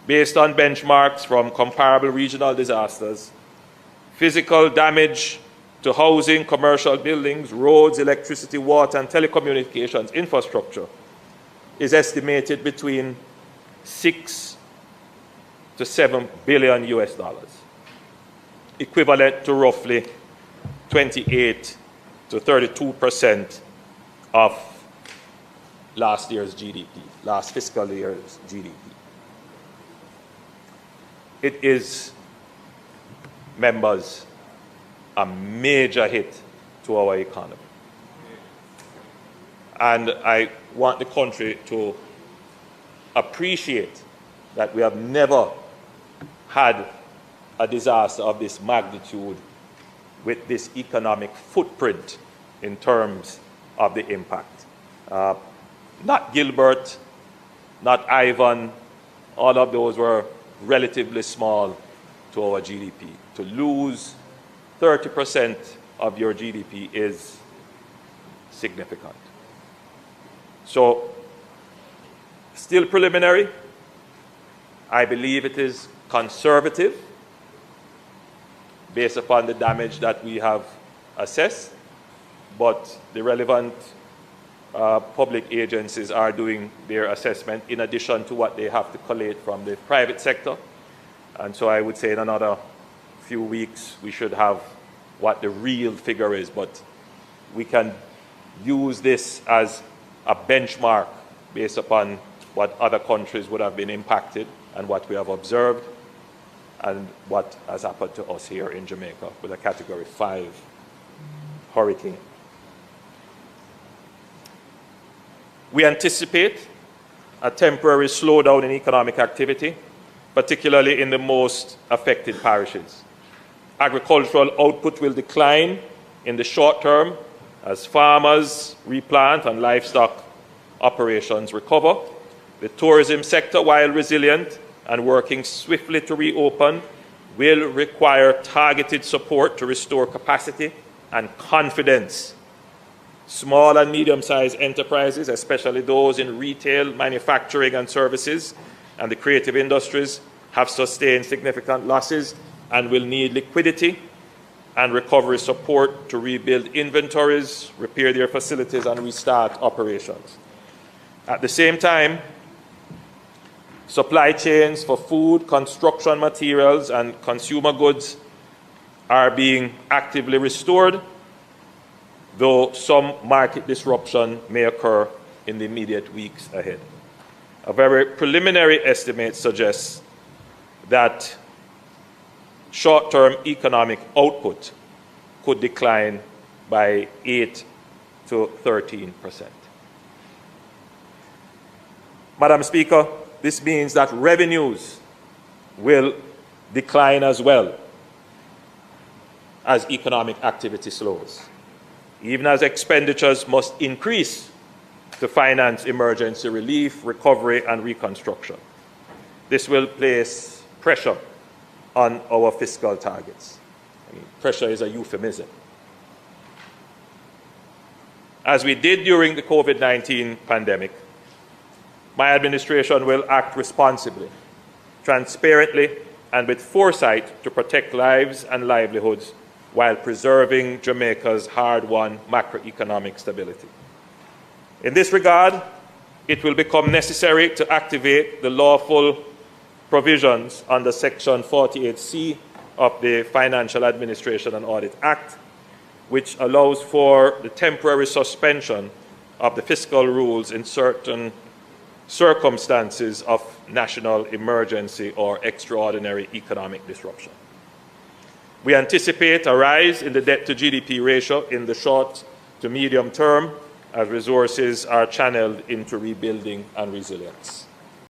based on benchmarks from comparable regional disasters, physical damage to housing, commercial buildings, roads, electricity, water, and telecommunications infrastructure is estimated between 6 to 7 billion US dollars, equivalent to roughly 28 to 32% of last year's GDP, last fiscal year's GDP. It is, members, a major hit to our economy. And I want the country to appreciate that we have never had a disaster of this magnitude with this economic footprint in terms of the impact. Not Gilbert, not Ivan, all of those were relatively small to our GDP. To lose 30% of your GDP is significant. So, still preliminary. I believe it is conservative based upon the damage that we have assessed, but the relevant public agencies are doing their assessment in addition to what they have to collate from the private sector. And so I would say in another few weeks we should have what the real figure is, but we can use this as a benchmark based upon what other countries would have been impacted and what we have observed and what has happened to us here in Jamaica with a Category 5 hurricane. We anticipate a temporary slowdown in economic activity, particularly in the most affected parishes. Agricultural output will decline in the short term as farmers replant and livestock operations recover. The tourism sector, while resilient and working swiftly to reopen, will require targeted support to restore capacity and confidence. Small and medium-sized enterprises, especially those in retail, manufacturing and services, and the creative industries, have sustained significant losses and will need liquidity and recovery support to rebuild inventories, repair their facilities, and restart operations. At the same time, supply chains for food, construction materials, and consumer goods are being actively restored, though some market disruption may occur in the immediate weeks ahead. A very preliminary estimate suggests that short-term economic output could decline by 8 to 13%. Madam Speaker, this means that revenues will decline as well as economic activity slows, even as expenditures must increase to finance emergency relief, recovery, and reconstruction. This will place pressure on our fiscal targets. Pressure is a euphemism. As we did during the COVID-19 pandemic, my administration will act responsibly, transparently, and with foresight to protect lives and livelihoods while preserving Jamaica's hard-won macroeconomic stability. In this regard, it will become necessary to activate the lawful provisions under Section 48C of the Financial Administration and Audit Act, which allows for the temporary suspension of the fiscal rules in certain circumstances of national emergency or extraordinary economic disruption. We anticipate a rise in the debt-to-GDP ratio in the short to medium term as resources are channeled into rebuilding and resilience.